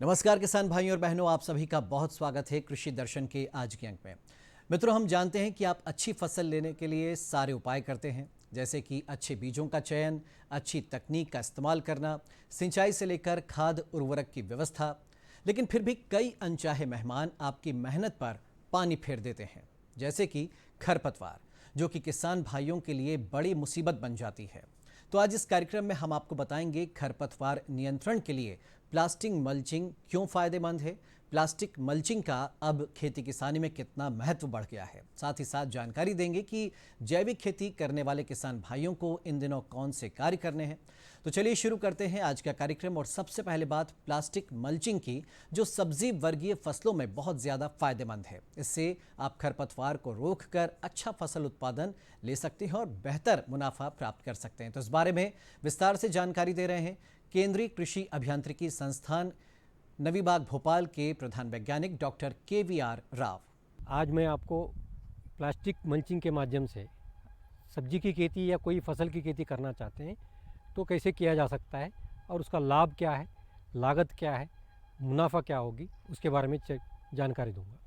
नमस्कार किसान भाइयों और बहनों, आप सभी का बहुत स्वागत है कृषि दर्शन के आज के अंक में। मित्रों, हम जानते हैं कि आप अच्छी फसल लेने के लिए सारे उपाय करते हैं, जैसे कि अच्छे बीजों का चयन, अच्छी तकनीक का इस्तेमाल करना, सिंचाई से लेकर खाद उर्वरक की व्यवस्था। लेकिन फिर भी कई अनचाहे मेहमान आपकी मेहनत पर पानी फेर देते हैं, जैसे कि खरपतवार, जो कि किसान भाइयों के लिए बड़ी मुसीबत बन जाती है। तो आज इस कार्यक्रम में हम आपको बताएंगे खरपतवार नियंत्रण के लिए प्लास्टिक मल्चिंग क्यों फायदेमंद है, प्लास्टिक मल्चिंग का अब खेती किसानी में कितना महत्व बढ़ गया है। साथ ही साथ जानकारी देंगे कि जैविक खेती करने वाले किसान भाइयों को इन दिनों कौन से कार्य करने हैं। तो चलिए शुरू करते हैं आज का कार्यक्रम। और सबसे पहले बात प्लास्टिक मल्चिंग की, जो सब्जी वर्गीय फसलों में बहुत ज़्यादा फायदेमंद है। इससे आप खरपतवार को रोककर अच्छा फसल उत्पादन ले सकते हैं और बेहतर मुनाफा प्राप्त कर सकते हैं। तो इस बारे में विस्तार से जानकारी दे रहे हैं केंद्रीय कृषि अभियांत्रिकी संस्थान नवीबाग भोपाल के प्रधान वैज्ञानिक डॉक्टर KVR राव। आज मैं आपको प्लास्टिक मल्चिंग के माध्यम से सब्जी की खेती या कोई फसल की खेती करना चाहते हैं तो कैसे किया जा सकता है और उसका लाभ क्या है, लागत क्या है, मुनाफा क्या होगी, उसके बारे में जानकारी दूंगा।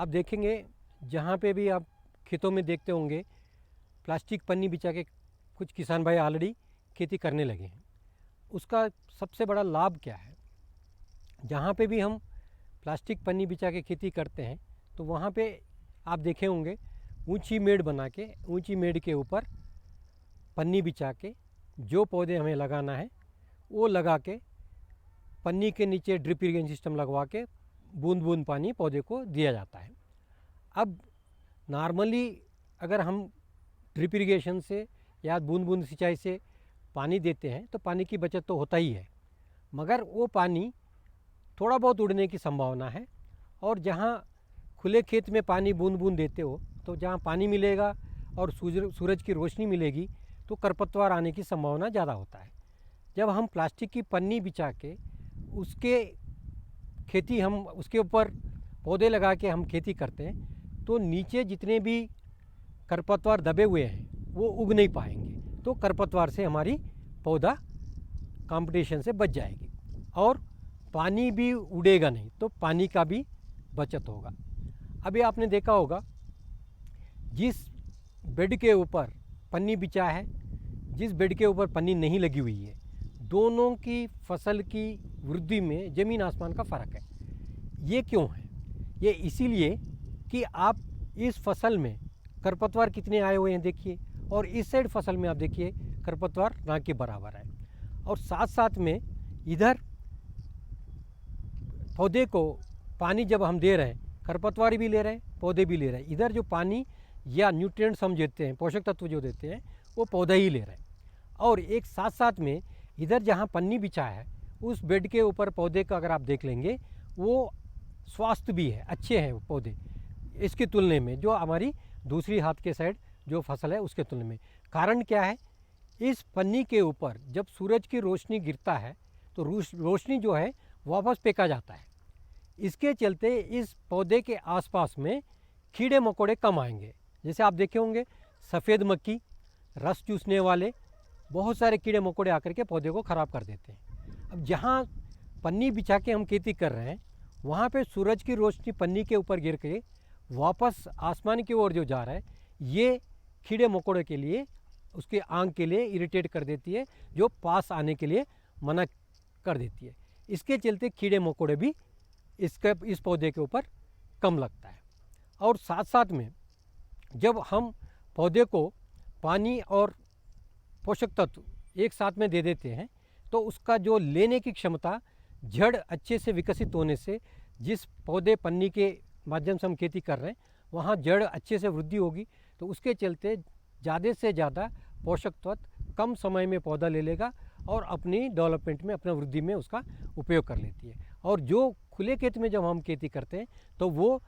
आप देखेंगे जहाँ पे भी आप खेतों में देखते होंगे प्लास्टिक पन्नी बिछा के कुछ किसान भाई ऑलरेडी खेती करने लगे हैं। उसका सबसे बड़ा लाभ क्या है? जहाँ पे भी हम प्लास्टिक पन्नी बिछा के खेती करते हैं तो वहाँ पे आप देखे होंगे ऊंची मेड़ बना के, ऊंची मेड़ के ऊपर पन्नी बिछा के जो पौधे हमें लगाना है वो लगा के पन्नी के नीचे ड्रिप इरिगेशन सिस्टम लगवा के बूंद बूंद पानी पौधे को दिया जाता है। अब नॉर्मली अगर हम ड्रिप इरिगेशन से या बूंद बूंद सिंचाई से पानी देते हैं तो पानी की बचत तो होता ही है, मगर वो पानी थोड़ा बहुत उड़ने की संभावना है। और जहाँ खुले खेत में पानी बूंद बूंद देते हो तो जहाँ पानी मिलेगा और सूरज की रोशनी मिलेगी तो खरपतवार आने की संभावना ज़्यादा होता है। जब हम प्लास्टिक की पन्नी बिछा के उसके खेती हम उसके ऊपर पौधे लगा के हम खेती करते हैं तो नीचे जितने भी खरपतवार दबे हुए हैं वो उग नहीं पाएंगे, तो खरपतवार से हमारी पौधा कंपटीशन से बच जाएगी और पानी भी उड़ेगा नहीं, तो पानी का भी बचत होगा। अभी आपने देखा होगा जिस बेड के ऊपर पन्नी बिछा है, जिस बेड के ऊपर पन्नी नहीं लगी हुई है, दोनों की फसल की वृद्धि में ज़मीन आसमान का फ़र्क है। ये क्यों है? ये इसीलिए कि आप इस फसल में खरपतवार कितने आए हुए हैं देखिए, और इस साइड फसल में आप देखिए खरपतवार ना के बराबर है। और साथ साथ में इधर पौधे को पानी जब हम दे रहे हैं, खरपतवार भी ले रहे हैं, पौधे भी ले रहे हैं। इधर जो पानी या न्यूट्रिएंट्स हम देते हैं, पोषक तत्व जो देते हैं, वो पौधा ही ले रहे हैं। और एक साथ साथ में इधर जहाँ पन्नी बिछा है उस बेड के ऊपर पौधे का अगर आप देख लेंगे वो स्वास्थ्य भी है, अच्छे हैं पौधे इसकी तुलना में, जो हमारी दूसरी हाथ के साइड जो फसल है उसके तुलना में। कारण क्या है? इस पन्नी के ऊपर जब सूरज की रोशनी गिरता है तो रोशनी जो है वापस फेंका जाता है। इसके चलते इस पौधे के आसपास में कीड़े मकोड़े कम आएंगे। जैसे आप देखे होंगे सफ़ेद मक्खी, रस चूसने वाले बहुत सारे कीड़े मकोड़े आकर के पौधे को ख़राब कर देते हैं। अब जहाँ पन्नी बिछा के हम खेती कर रहे हैं वहाँ पे सूरज की रोशनी पन्नी के ऊपर गिर के वापस आसमान की ओर जो जा रहा है, ये कीड़े मकोड़े के लिए, उसके आंख के लिए इरिटेट कर देती है, जो पास आने के लिए मना कर देती है। इसके चलते कीड़े मकोड़े भी इस पौधे के ऊपर कम लगता है। और साथ साथ में जब हम पौधे को पानी और पोषक तत्व एक साथ में दे देते हैं तो उसका जो लेने की क्षमता, जड़ अच्छे से विकसित होने से, जिस पौधे पन्नी के माध्यम से हम खेती कर रहे हैं वहाँ जड़ अच्छे से वृद्धि होगी, तो उसके चलते ज़्यादा से ज़्यादा पोषक तत्व कम समय में पौधा ले लेगा और अपनी डेवलपमेंट में, अपना वृद्धि में उसका उपयोग कर लेती है। और जो खुले खेत में जब हम खेती करते हैं तो वो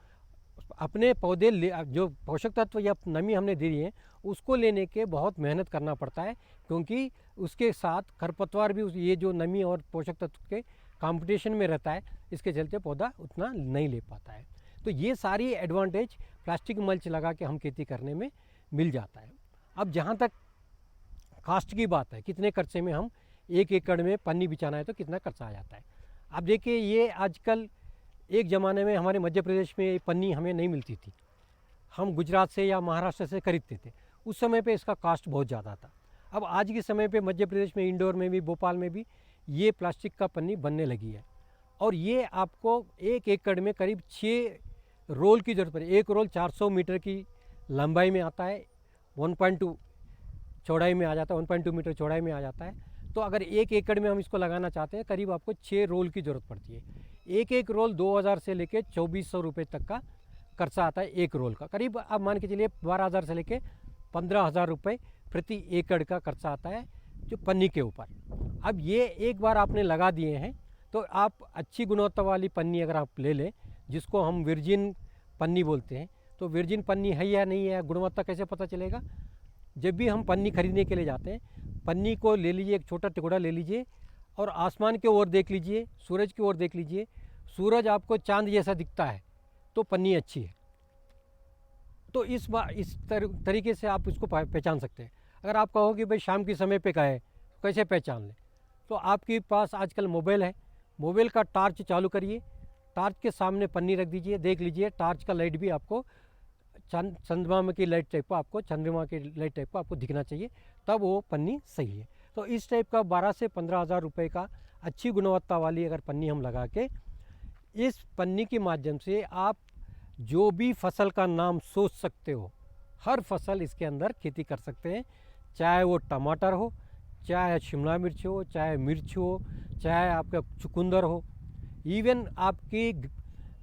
अपने पौधे जो पोषक तत्व या नमी हमने दी है उसको लेने के बहुत मेहनत करना पड़ता है, क्योंकि उसके साथ खरपतवार भी ये जो नमी और पोषक तत्व के कंपटीशन में रहता है, इसके चलते पौधा उतना नहीं ले पाता है। तो ये सारी एडवांटेज प्लास्टिक मल्च लगा के हम खेती करने में मिल जाता है। अब जहाँ तक कास्ट की बात है, कितने खर्चे में हम 1 एकड़ में पन्नी बिछाना है तो कितना खर्चा आ जाता है। अब देखिए ये आजकल, एक ज़माने में हमारे मध्य प्रदेश में ये पन्नी हमें नहीं मिलती थी, हम गुजरात से या महाराष्ट्र से खरीदते थे। उस समय पे इसका कास्ट बहुत ज़्यादा था। अब आज के समय पे मध्य प्रदेश में, इंदौर में भी, भोपाल में भी ये प्लास्टिक का पन्नी बनने लगी है। और ये आपको 1 एकड़ में करीब 6 रोल की ज़रूरत पड़ेगी। एक रोल 400 मीटर की लंबाई में आता है, 1.2 चौड़ाई में आ जाता है, 1.2 मीटर चौड़ाई में आ जाता है। तो अगर 1 एकड़ में हम इसको लगाना चाहते हैं, करीब आपको 6 रोल की ज़रूरत पड़ती है। एक रोल 2000 से लेके 2400 रुपये तक का खर्चा आता है एक रोल का। करीब आप मान के चलिए 12,000 से लेके 15,000 रुपये प्रति एकड़ का खर्चा आता है जो पन्नी के ऊपर। अब ये एक बार आपने लगा दिए हैं तो आप अच्छी गुणवत्ता वाली पन्नी अगर आप ले लें, जिसको हम वर्जिन पन्नी बोलते हैं, तो वर्जिन पन्नी है या नहीं है, गुणवत्ता कैसे पता चलेगा? जब भी हम पन्नी खरीदने के लिए जाते हैं, पन्नी को ले लीजिए, एक छोटा टुकड़ा ले लीजिए और आसमान की ओर देख लीजिए, सूरज की ओर देख लीजिए। सूरज आपको चांद जैसा दिखता है तो पन्नी अच्छी है। तो इस तरीके से आप इसको पहचान सकते हैं। अगर आप कहो कि भाई शाम के समय पे गए कैसे पहचान लें, तो आपके पास आजकल मोबाइल है, मोबाइल का टार्च चालू करिए, टार्च के सामने पन्नी रख दीजिए, देख लीजिए टार्च का लाइट भी आपको चंद्रमा की लाइट टाइप का, चंद्रमा की लाइट टाइप का आपको दिखना चाहिए, तब वो पन्नी सही है। तो इस टाइप का 12 से 15,000 रुपये का अच्छी गुणवत्ता वाली अगर पन्नी हम लगा के, इस पन्नी के माध्यम से आप जो भी फसल का नाम सोच सकते हो, हर फसल इसके अंदर खेती कर सकते हैं। चाहे वो टमाटर हो, चाहे शिमला मिर्च हो, चाहे मिर्च हो, चाहे आपका चुकंदर हो, इवन आपकी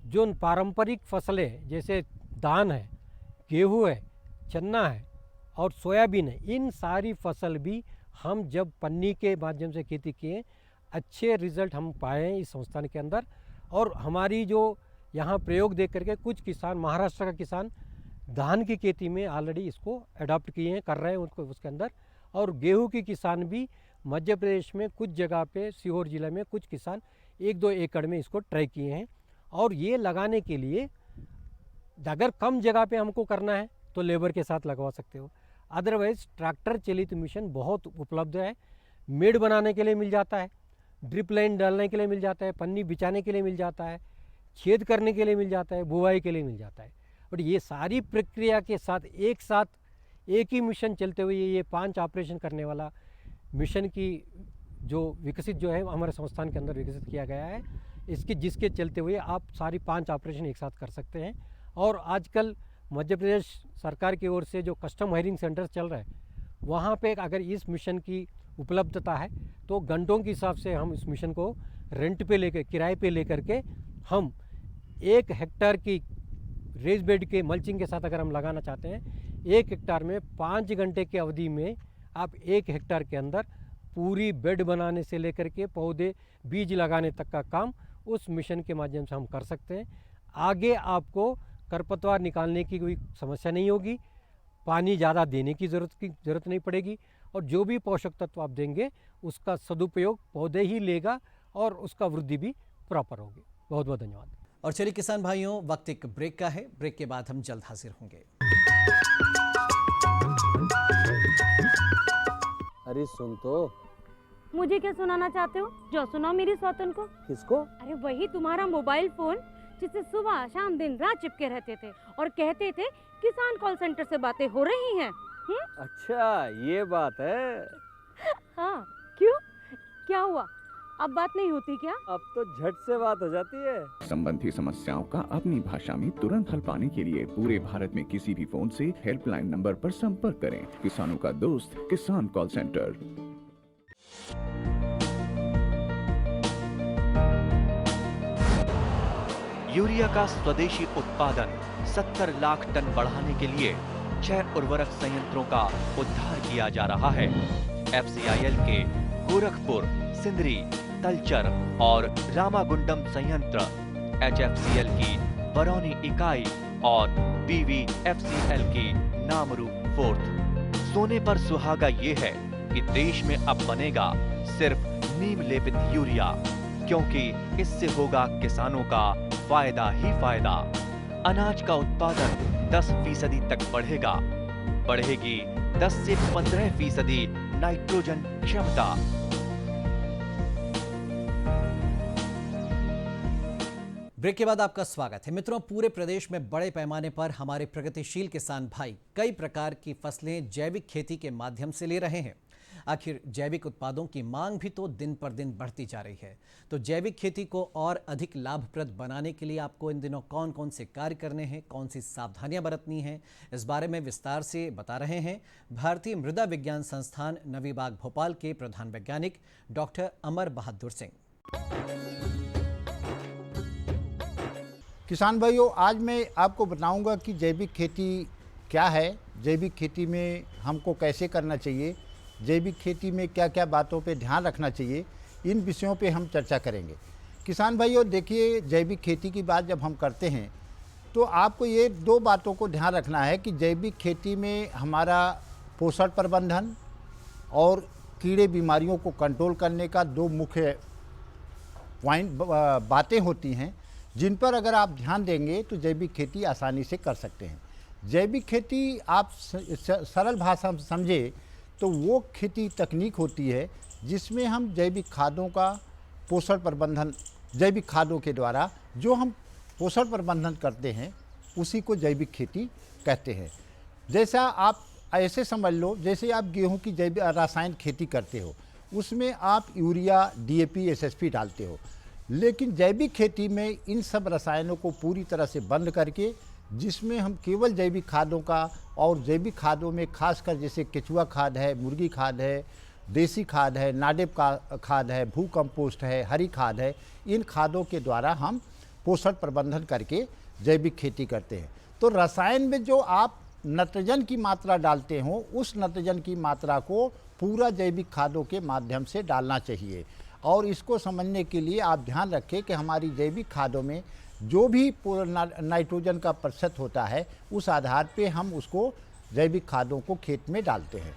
जो पारंपरिक फसलें जैसे धान है, गेहूँ है, चना है और सोयाबीन है, इन सारी फसल भी हम जब पन्नी के माध्यम से खेती किए, अच्छे रिजल्ट हम पाए हैं इस संस्थान के अंदर। और हमारी जो यहाँ प्रयोग देख करके कुछ किसान, महाराष्ट्र का किसान धान की खेती में ऑलरेडी इसको अडॉप्ट किए हैं, कर रहे हैं उनको उसके अंदर। और गेहूं की किसान भी मध्य प्रदेश में कुछ जगह पे, सीहोर जिले में कुछ किसान 1-2 एकड़ में इसको ट्राई किए हैं। और ये लगाने के लिए अगर कम जगह पे हमको करना है तो लेबर के साथ लगवा सकते हो, अदरवाइज़ ट्रैक्टर चलित मिशन बहुत उपलब्ध है। मेड़ बनाने के लिए मिल जाता है, ड्रिप लाइन डालने के लिए मिल जाता है, पन्नी बिछाने के लिए मिल जाता है, छेद करने के लिए मिल जाता है, बुवाई के लिए मिल जाता है। और ये सारी प्रक्रिया के साथ एक ही मिशन चलते हुए ये 5 ऑपरेशन करने वाला मिशन की जो विकसित जो है हमारे संस्थान के अंदर विकसित किया गया है, जिसके चलते हुए आप सारी 5 ऑपरेशन एक साथ कर सकते हैं। और आजकल मध्य प्रदेश सरकार की ओर से जो कस्टम हायरिंग सेंटर चल रहा है, वहाँ पे अगर इस मिशन की उपलब्धता है तो घंटों के हिसाब से हम इस मिशन को रेंट पे लेकर, किराए पे लेकर के हम 1 हेक्टेयर की रेज बेड के मल्चिंग के साथ अगर हम लगाना चाहते हैं, 1 हेक्टेयर में 5 घंटे की अवधि में आप 1 हेक्टेयर के अंदर पूरी बेड बनाने से लेकर के पौधे बीज लगाने तक का काम उस मिशन के माध्यम से हम कर सकते हैं। आगे आपको खरपतवार निकालने की कोई समस्या नहीं होगी, पानी ज़्यादा देने की ज़रूरत नहीं पड़ेगी, और जो भी पोषक तत्व आप देंगे उसका सदुपयोग पौधे ही लेगा और उसका वृद्धि भी प्रॉपर होगी। बहुत बहुत धन्यवाद। और चलिए किसान भाइयों, वक्त एक ब्रेक का है, ब्रेक के बाद हम जल्द हाजिर होंगे। अरे सुन तो। मुझे क्या सुनाना चाहते हो? जो सुनाओ मेरी सौतन को। किसको? अरे वही तुम्हारा मोबाइल फोन जिससे सुबह शाम दिन रात चिपके रहते थे और कहते थे किसान कॉल सेंटर से बातें हो रही हैं। अच्छा ये बात है। हाँ, क्यों, क्या हुआ? अब बात नहीं होती क्या? अब तो झट से बात हो जाती है। संबंधी समस्याओं का अपनी भाषा में तुरंत हल पाने के लिए पूरे भारत में किसी भी फोन से हेल्पलाइन नंबर पर संपर्क करें। किसानों का दोस्त किसान कॉल सेंटर। यूरिया का स्वदेशी उत्पादन 70 लाख टन बढ़ाने के लिए 6 उर्वरक संयंत्रों का उद्धार किया जा रहा है। FCIL के गोरखपुर, सिंदरी, तलचर और रामागुंडम संयंत्र, HFCL की बरौनी इकाई और BVFCL की नामरू फोर्थ। सोने पर सुहागा ये है कि देश में अब बनेगा सिर्फ नीम लेपित यूरिया, क्योंकि इससे होगा किसानों का फायदा ही फायदा। अनाज का उत्पादन 10% तक बढ़ेगा, बढ़ेगी 10 से 15% नाइट्रोजन क्षमता। ब्रेक के बाद आपका स्वागत है। मित्रों, पूरे प्रदेश में बड़े पैमाने पर हमारे प्रगतिशील किसान भाई कई प्रकार की फसलें जैविक खेती के माध्यम से ले रहे हैं। आखिर जैविक उत्पादों की मांग भी तो दिन पर दिन बढ़ती जा रही है। तो जैविक खेती को और अधिक लाभप्रद बनाने के लिए आपको इन दिनों कौन कौन से कार्य करने हैं, कौन सी सावधानियां बरतनी हैं, इस बारे में विस्तार से बता रहे हैं भारतीय मृदा विज्ञान संस्थान नवी बाग भोपाल के प्रधान वैज्ञानिक डॉक्टर अमर बहादुर सिंह। किसान भाइयों, आज मैं आपको बताऊंगा कि जैविक खेती क्या है, जैविक खेती में हमको कैसे करना चाहिए, जैविक खेती में क्या क्या बातों पे ध्यान रखना चाहिए, इन विषयों पे हम चर्चा करेंगे। किसान भाइयों देखिए, जैविक खेती की बात जब हम करते हैं तो आपको ये दो बातों को ध्यान रखना है कि जैविक खेती में हमारा पोषण प्रबंधन और कीड़े बीमारियों को कंट्रोल करने का दो मुख्य बातें होती हैं, जिन पर अगर आप ध्यान देंगे तो जैविक खेती आसानी से कर सकते हैं। जैविक खेती आप सरल भाषा में समझे तो वो खेती तकनीक होती है जिसमें हम जैविक खादों का पोषण प्रबंधन, जैविक खादों के द्वारा जो हम पोषण प्रबंधन करते हैं उसी को जैविक खेती कहते हैं। जैसा आप ऐसे समझ लो, जैसे आप गेहूं की जैविक रासायनिक खेती करते हो, उसमें आप यूरिया, डीएपी, एसएसपी डालते हो, लेकिन जैविक खेती में इन सब रसायनों को पूरी तरह से बंद करके जिसमें हम केवल जैविक खादों का, और जैविक खादों में खासकर जैसे केचुआ खाद है, मुर्गी खाद है, देसी खाद है, नाडेप का खाद है, भू कंपोस्ट है, हरी खाद है, इन खादों के द्वारा हम पोषण प्रबंधन करके जैविक खेती करते हैं। तो रसायन में जो आप नाइट्रोजन की मात्रा डालते हो, उस नाइट्रोजन की मात्रा को पूरा जैविक खादों के माध्यम से डालना चाहिए। और इसको समझने के लिए आप ध्यान रखें कि हमारी जैविक खादों में जो भी नाइट्रोजन का प्रतिशत होता है, उस आधार पे हम उसको जैविक खादों को खेत में डालते हैं।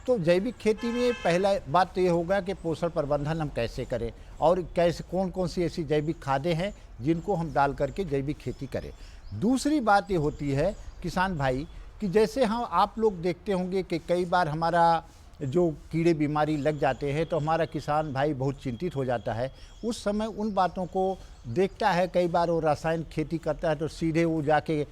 तो जैविक खेती में पहला बात तो ये होगा कि पोषण प्रबंधन हम कैसे करें और कैसे कौन कौन सी ऐसी जैविक खादें हैं जिनको हम डाल करके जैविक खेती करें। दूसरी बात ये होती है किसान भाई कि जैसे हम आप लोग देखते होंगे कि कई बार हमारा जो कीड़े बीमारी लग जाते हैं तो हमारा किसान भाई बहुत चिंतित हो जाता है। उस समय उन बातों को देखता है, कई बार वो रासायनिक खेती करता है तो सीधे वो जाके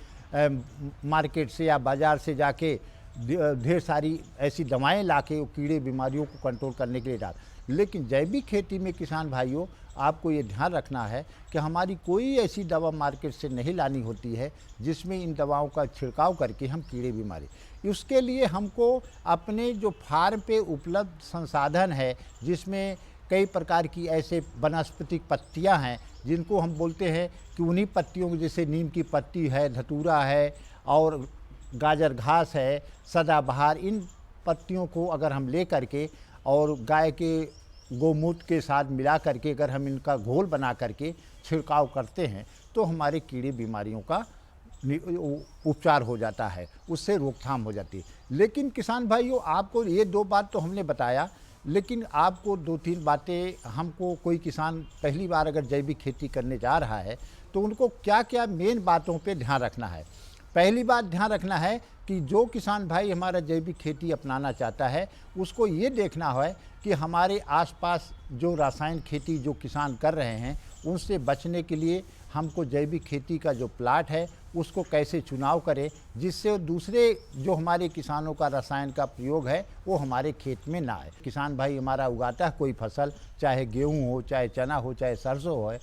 मार्केट से या बाज़ार से जाके ढेर सारी ऐसी दवाएं लाके वो कीड़े बीमारियों को कंट्रोल करने के लिए डाल। लेकिन जैविक खेती में किसान भाइयों आपको ये ध्यान रखना है कि हमारी कोई ऐसी दवा मार्केट से नहीं लानी होती है जिसमें इन दवाओं का छिड़काव करके हम कीड़े बीमारी, उसके लिए हमको अपने जो फार्म पे उपलब्ध संसाधन है, जिसमें कई प्रकार की ऐसे वनस्पतिक पत्तियां हैं जिनको हम बोलते हैं कि उन्हीं पत्तियों को, जैसे नीम की पत्ती है, धतूरा है और गाजर घास है, सदाबहार, इन पत्तियों को अगर हम ले करके और गाय के गोमूत्र के साथ मिला करके अगर हम इनका घोल बना करके छिड़काव करते हैं तो हमारे कीड़े बीमारियों का उपचार हो जाता है, उससे रोकथाम हो जाती है। लेकिन किसान भाइयों, आपको ये दो बात तो हमने बताया, लेकिन आपको दो तीन बातें हमको, कोई किसान पहली बार अगर जैविक खेती करने जा रहा है तो उनको क्या क्या मेन बातों पे ध्यान रखना है। पहली बात ध्यान रखना है कि जो किसान भाई हमारा जैविक खेती अपनाना चाहता है उसको ये देखना है कि हमारे आसपास जो रासायनिक खेती जो किसान कर रहे हैं उनसे बचने के लिए हमको जैविक खेती का जो प्लाट है उसको कैसे चुनाव करें, जिससे दूसरे जो हमारे किसानों का रसायन का प्रयोग है वो हमारे खेत में ना आए। किसान भाई हमारा उगाता है कोई फसल, चाहे गेहूँ हो, चाहे चना हो, चाहे सरसों हो,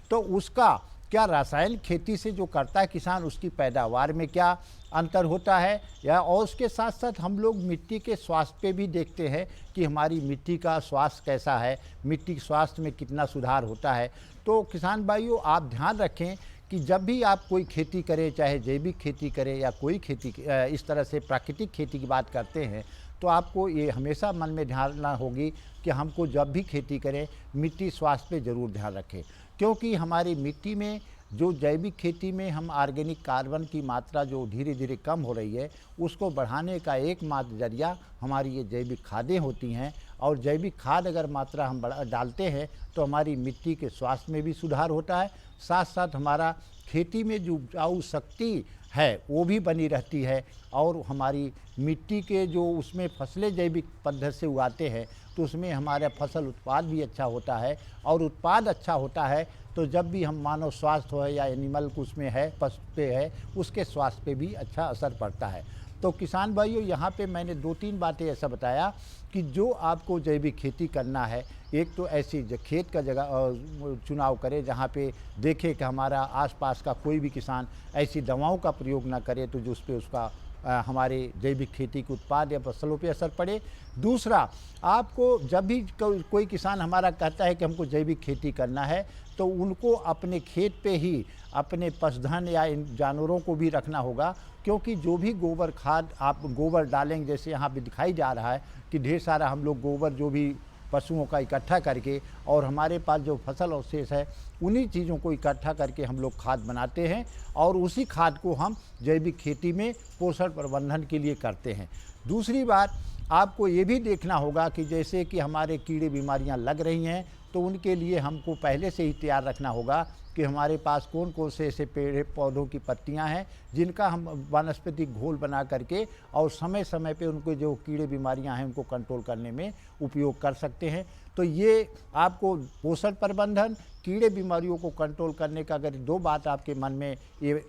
तो उसका क्या रासायनिक खेती से जो करता है किसान, उसकी पैदावार में क्या अंतर होता है, या और उसके साथ साथ हम लोग मिट्टी के स्वास्थ्य पे भी देखते हैं कि हमारी मिट्टी का स्वास्थ्य कैसा है, मिट्टी के स्वास्थ्य में कितना सुधार होता है। तो किसान भाइयों आप ध्यान रखें कि जब भी आप कोई खेती करें, चाहे जैविक खेती करें या कोई खेती इस तरह से प्राकृतिक खेती की बात करते हैं, तो आपको ये हमेशा मन में ध्यान रखना होगी कि हमको जब भी खेती करें मिट्टी स्वास्थ्य पे ज़रूर ध्यान रखें, क्योंकि हमारी मिट्टी में जो जैविक खेती में हम ऑर्गेनिक कार्बन की मात्रा जो धीरे धीरे कम हो रही है, उसको बढ़ाने का एकमात्र जरिया हमारी ये जैविक खादें होती हैं। और जैविक खाद अगर मात्रा हम डालते हैं तो हमारी मिट्टी के स्वास्थ्य में भी सुधार होता है, साथ साथ हमारा खेती में जो उपजाऊ शक्ति है वो भी बनी रहती है, और हमारी मिट्टी के जो उसमें फसलें जैविक पद्धति से उगाते हैं तो उसमें हमारा फसल उत्पाद भी अच्छा होता है, और उत्पाद अच्छा होता है तो जब भी हम मानव स्वास्थ्य हो या एनिमल उसमें है, पशु पे है, उसके स्वास्थ्य पे भी अच्छा असर पड़ता है। तो किसान भाइयों, यहाँ पे मैंने 2-3 बातें ऐसा बताया कि जो आपको जैविक खेती करना है, एक तो ऐसी खेत का जगह चुनाव करें जहाँ पे देखे कि हमारा आसपास का कोई भी किसान ऐसी दवाओं का प्रयोग ना करे, तो जो उस पर उसका हमारे जैविक खेती के उत्पाद या फसलों पे असर पड़े। दूसरा, आपको जब भी कोई किसान हमारा कहता है कि हमको जैविक खेती करना है, तो उनको अपने खेत पे ही अपने पशुधन या इन जानवरों को भी रखना होगा, क्योंकि जो भी गोबर खाद आप गोबर डालेंगे, जैसे यहाँ पे दिखाई जा रहा है कि ढेर सारा हम लोग गोबर जो भी पशुओं का इकट्ठा करके, और हमारे पास जो फसल अवशेष है उन्हीं चीज़ों को इकट्ठा करके हम लोग खाद बनाते हैं, और उसी खाद को हम जैविक खेती में पोषण प्रबंधन के लिए करते हैं। दूसरी बात, आपको ये भी देखना होगा कि जैसे कि हमारे कीड़े बीमारियां लग रही हैं, तो उनके लिए हमको पहले से ही तैयार रखना होगा कि हमारे पास कौन कौन से ऐसे पेड़ पौधों की पत्तियां हैं जिनका हम वानस्पतिक घोल बना करके और समय समय पे उनको जो कीड़े बीमारियां हैं उनको कंट्रोल करने में उपयोग कर सकते हैं। तो ये आपको पोषण प्रबंधन, कीड़े बीमारियों को कंट्रोल करने का अगर 2 बात आपके मन में ये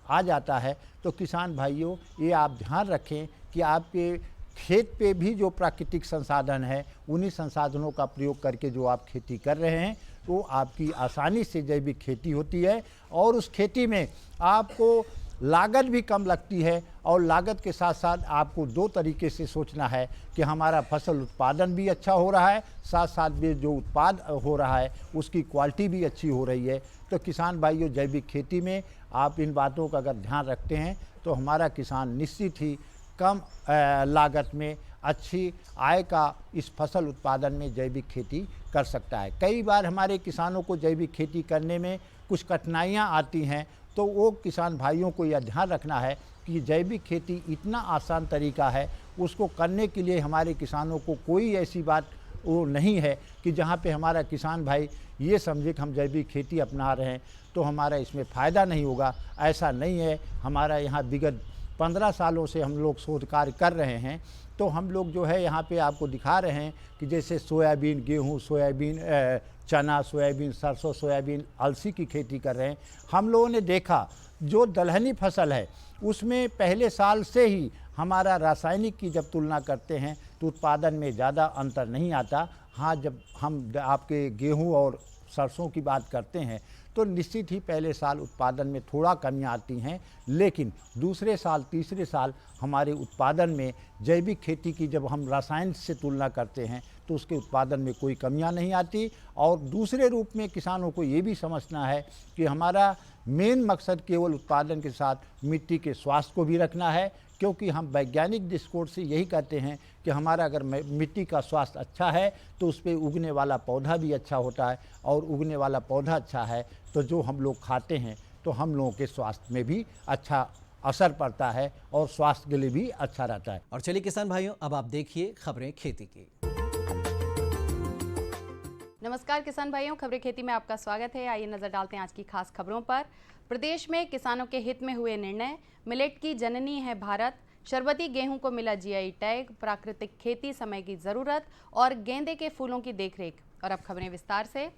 आ जाता है, तो किसान भाइयों ये आप ध्यान रखें कि आपके खेत पे भी जो प्राकृतिक संसाधन है, उन्हीं संसाधनों का प्रयोग करके जो आप खेती कर रहे हैं, तो आपकी आसानी से जैविक खेती होती है, और उस खेती में आपको लागत भी कम लगती है। और लागत के साथ साथ आपको 2 तरीके से सोचना है कि हमारा फसल उत्पादन भी अच्छा हो रहा है, साथ साथ भी जो उत्पाद हो रहा है उसकी क्वालिटी भी अच्छी हो रही है। तो किसान भाइयों, जैविक खेती में आप इन बातों का अगर ध्यान रखते हैं, तो हमारा किसान निश्चित ही कम लागत में अच्छी आय का इस फसल उत्पादन में जैविक खेती कर सकता है। कई बार हमारे किसानों को जैविक खेती करने में कुछ कठिनाइयाँ आती हैं, तो वो किसान भाइयों को यह ध्यान रखना है कि जैविक खेती इतना आसान तरीका है, उसको करने के लिए हमारे किसानों को कोई ऐसी बात वो नहीं है कि जहाँ पे हमारा किसान भाई ये समझे कि हम जैविक खेती अपना रहे हैं तो हमारा इसमें फ़ायदा नहीं होगा। ऐसा नहीं है। हमारा यहाँ विगत 15 सालों से हम लोग शोध कार्य कर रहे हैं, तो हम लोग जो है यहाँ पे आपको दिखा रहे हैं कि जैसे सोयाबीन, गेहूँ, सोयाबीन, चना, सोयाबीन, सरसों, सोयाबीन, अलसी की खेती कर रहे हैं। हम लोगों ने देखा जो दलहनी फसल है उसमें पहले साल से ही हमारा रासायनिक की जब तुलना करते हैं तो उत्पादन में ज़्यादा अंतर नहीं आता। हाँ, जब हम आपके गेहूँ और सरसों की बात करते हैं तो निश्चित ही पहले साल उत्पादन में थोड़ा कमियां आती हैं, लेकिन दूसरे साल, तीसरे साल हमारे उत्पादन में जैविक खेती की जब हम रासायन से तुलना करते हैं तो उसके उत्पादन में कोई कमियां नहीं आती। और दूसरे रूप में किसानों को ये भी समझना है कि हमारा मेन मकसद केवल उत्पादन के साथ मिट्टी के स्वास्थ्य को भी रखना है, क्योंकि हम वैज्ञानिक दृष्टिकोण से यही कहते हैं कि हमारा अगर मिट्टी का स्वास्थ्य अच्छा है तो उस पर उगने वाला पौधा भी अच्छा होता है, और उगने वाला पौधा अच्छा है तो जो हम लोग खाते हैं तो हम लोगों के स्वास्थ्य में भी अच्छा असर पड़ता है और स्वास्थ्य के लिए भी अच्छा रहता है। और चलिए किसान भाइयों, अब आप देखिए खबरें खेती की। नमस्कार किसान भाइयों, खबरें खेती में आपका स्वागत है। आइए नजर डालते हैं आज की खास खबरों पर। प्रदेश में किसानों के हित में हुए निर्णय। मिलेट की जननी है भारत। शरबती गेहूं को मिला जीआई टैग। प्राकृतिक खेती समय की जरूरत और गेंदे के फूलों की देखरेख। और अब खबरें विस्तार से।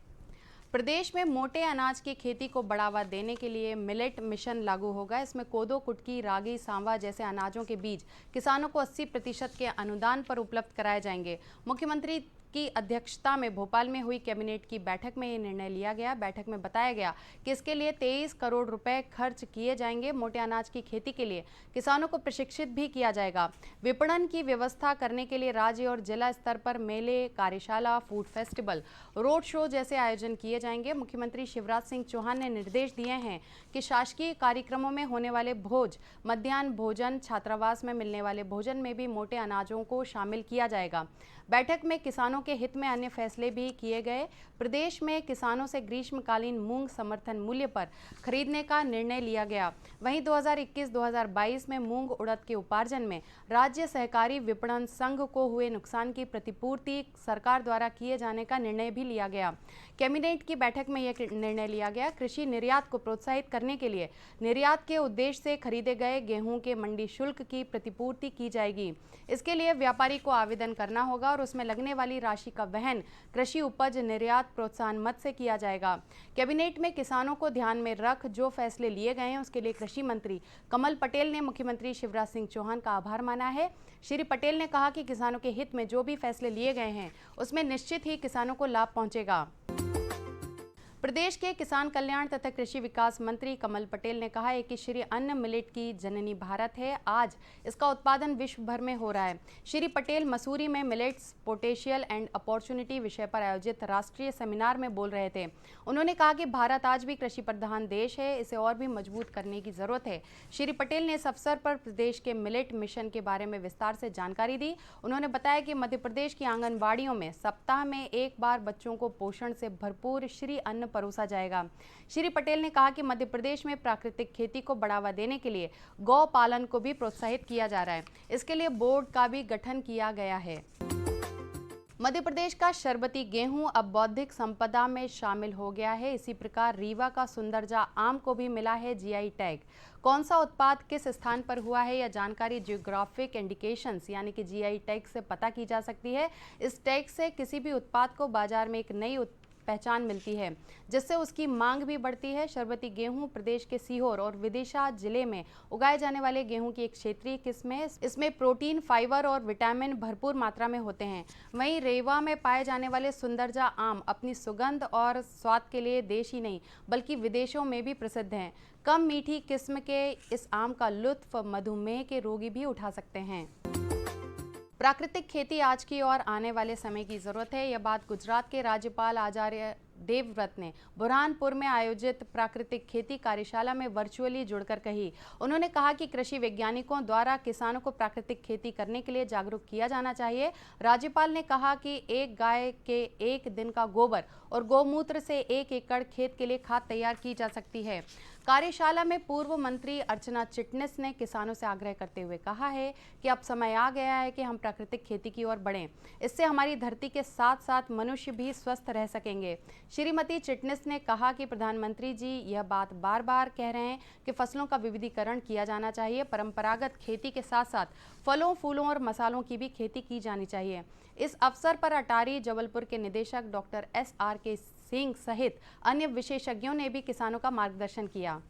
प्रदेश में मोटे अनाज की खेती को बढ़ावा देने के लिए मिलेट मिशन लागू होगा। इसमें कोदो, कुटकी, रागी, सांवा जैसे अनाजों के बीज किसानों को 80% के अनुदान पर उपलब्ध कराए जाएंगे। मुख्यमंत्री की अध्यक्षता में भोपाल में हुई कैबिनेट की बैठक में ये निर्णय लिया गया। बैठक में बताया गया कि इसके लिए 23 करोड़ रुपए खर्च किए जाएंगे। मोटे अनाज की खेती के लिए किसानों को प्रशिक्षित भी किया जाएगा। विपणन की व्यवस्था करने के लिए राज्य और जिला स्तर पर मेले, कार्यशाला, फूड फेस्टिवल, रोड शो जैसे आयोजन किए जाएंगे। मुख्यमंत्री शिवराज सिंह चौहान ने निर्देश दिए हैं कि शासकीय कार्यक्रमों में होने वाले भोज, मध्याह्न भोजन, छात्रावास में मिलने वाले भोजन में भी मोटे अनाजों को शामिल किया जाएगा। बैठक में किसानों के हित में अन्य फैसले भी किए गए। प्रदेश में किसानों से ग्रीष्मकालीन मूंग समर्थन मूल्य पर खरीदने का निर्णय लिया गया। वहीं 2021-2022 में मूंग उड़द के उपार्जन में राज्य सहकारी विपणन संघ को हुए नुकसान की प्रतिपूर्ति सरकार द्वारा किए जाने का निर्णय भी लिया गया। कैबिनेट की बैठक में यह निर्णय लिया गया। कृषि निर्यात को प्रोत्साहित करने के लिए निर्यात के उद्देश्य से खरीदे गए गेहूं के मंडी शुल्क की प्रतिपूर्ति की जाएगी। इसके लिए व्यापारी को आवेदन करना होगा और उसमें लगने वाली राशि का वहन कृषि उपज निर्यात प्रोत्साहन मद से किया जाएगा। कैबिनेट में किसानों को ध्यान में रख जो फैसले लिए गए हैं उसके लिए कृषि मंत्री कमल पटेल ने मुख्यमंत्री शिवराज सिंह चौहान का आभार माना है। श्री पटेल ने कहा कि किसानों के हित में जो भी फैसले लिए गए हैं उसमें निश्चित ही किसानों को लाभ पहुंचेगा। प्रदेश के किसान कल्याण तथा कृषि विकास मंत्री कमल पटेल ने कहा है कि श्री अन्न मिलेट की जननी भारत है। आज इसका उत्पादन विश्व भर में हो रहा है। श्री पटेल मसूरी में मिलेट्स पोटेंशियल एंड अपॉर्चुनिटी विषय पर आयोजित राष्ट्रीय सेमिनार में बोल रहे थे। उन्होंने कहा कि भारत आज भी कृषि प्रधान देश है, इसे और भी मजबूत करने की जरूरत है। श्री पटेल ने इस अवसर पर प्रदेश के मिलेट मिशन के बारे में विस्तार से जानकारी दी। उन्होंने बताया कि मध्य प्रदेश की आंगनबाड़ियों में सप्ताह में एक बार बच्चों को पोषण से भरपूर श्री अन्न परोसा जाएगा। श्री पटेल ने कहा कि मध्य प्रदेश में प्राकृतिक खेती को बढ़ावा देने के लिए गौ पालन को भी प्रोत्साहित किया जा रहा है। इसके लिए बोर्ड का भी गठन किया गया है। मध्य प्रदेश का शरबती गेहूं अब बौद्धिक संपदा में शामिल हो गया है। इसी प्रकार रीवा का सुंदरजा आम को भी मिला है जीआई टैग। कौन सा उत्पाद किस स्थान पर हुआ है यह जानकारी जियोग्राफिक इंडिकेशंस यानी कि जीआई टैग से पता की जा सकती है। इस टैग से किसी भी उत्पाद को बाजार में एक नई पहचान मिलती है, जिससे उसकी मांग भी बढ़ती है। शरबती गेहूं प्रदेश के सीहोर और विदिशा जिले में उगाए जाने वाले गेहूं की एक क्षेत्रीय किस्म है। इसमें प्रोटीन, फाइबर और विटामिन भरपूर मात्रा में होते हैं। वहीं रेवा में पाए जाने वाले सुंदरजा आम अपनी सुगंध और स्वाद के लिए देश ही नहीं बल्कि विदेशों में भी प्रसिद्ध हैं। कम मीठी किस्म के इस आम का लुत्फ मधुमेह के रोगी भी उठा सकते हैं। प्राकृतिक खेती आज की और आने वाले समय की जरूरत है। यह बात गुजरात के राज्यपाल आचार्य देवव्रत ने बुरहानपुर में आयोजित प्राकृतिक खेती कार्यशाला में वर्चुअली जुड़कर कही। उन्होंने कहा कि कृषि वैज्ञानिकों द्वारा किसानों को प्राकृतिक खेती करने के लिए जागरूक किया जाना चाहिए। राज्यपाल ने कहा कि एक गाय के एक दिन का गोबर और गौमूत्र से 1 एकड़ खेत के लिए खाद तैयार की जा सकती है। कार्यशाला में पूर्व मंत्री अर्चना चिटनिस ने किसानों से आग्रह करते हुए कहा है कि अब समय आ गया है कि हम प्राकृतिक खेती की ओर बढ़ें। इससे हमारी धरती के साथ साथ मनुष्य भी स्वस्थ रह सकेंगे। श्रीमती चिटनिस ने कहा कि प्रधानमंत्री जी यह बात बार बार कह रहे हैं कि फसलों का विविधीकरण किया जाना चाहिए। परंपरागत खेती के साथ साथ फलों, फूलों और मसालों की भी खेती की जानी चाहिए। इस अवसर पर अटारी जबलपुर के निदेशक डॉक्टर SRK सिंह सहित अन्य विशेषज्ञों ने भी किसानों का मार्गदर्शन किया।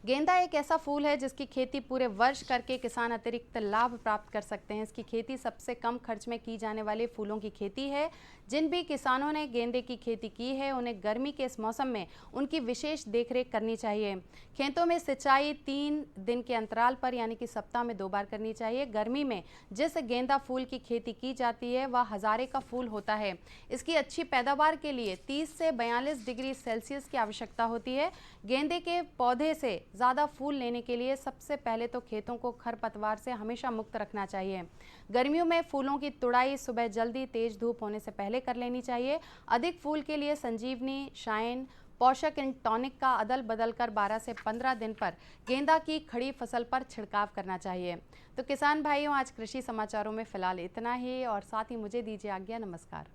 गेंदा एक ऐसा फूल है जिसकी खेती पूरे वर्ष करके किसान अतिरिक्त लाभ प्राप्त कर सकते हैं। इसकी खेती सबसे कम खर्च में की जाने वाले फूलों की खेती है। जिन भी किसानों ने गेंदे की खेती की है उन्हें गर्मी के इस मौसम में उनकी विशेष देखरेख करनी चाहिए। खेतों में सिंचाई 3 दिन के अंतराल पर यानी कि सप्ताह में 2 बार करनी चाहिए। गर्मी में जिस गेंदा फूल की खेती की जाती है वह हजारे का फूल होता है। इसकी अच्छी पैदावार के लिए 30 से 42 डिग्री सेल्सियस की आवश्यकता होती है। गेंदे के पौधे से ज़्यादा फूल लेने के लिए सबसे पहले तो खेतों को खरपतवार से हमेशा मुक्त रखना चाहिए। गर्मियों में फूलों की तुड़ाई सुबह जल्दी तेज धूप होने से पहले कर लेनी चाहिए। अधिक फूल के लिए संजीवनी, शाइन, पोषक एंड टॉनिक का अदल बदल कर 12 से 15 दिन पर गेंदा की खड़ी फसल पर छिड़काव करना चाहिए। तो किसान भाइयों, आज कृषि समाचारों में फिलहाल इतना ही और साथ ही मुझे दीजिए आज्ञा। नमस्कार।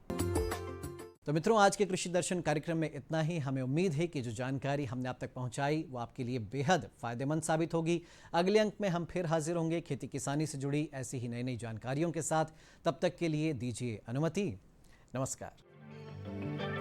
तो मित्रों, आज के कृषि दर्शन कार्यक्रम में इतना ही। हमें उम्मीद है कि जो जानकारी हमने आप तक पहुंचाई वो आपके लिए बेहद फायदेमंद साबित होगी। अगले अंक में हम फिर हाजिर होंगे खेती किसानी से जुड़ी ऐसी ही नई नई जानकारियों के साथ। तब तक के लिए दीजिए अनुमति। नमस्कार।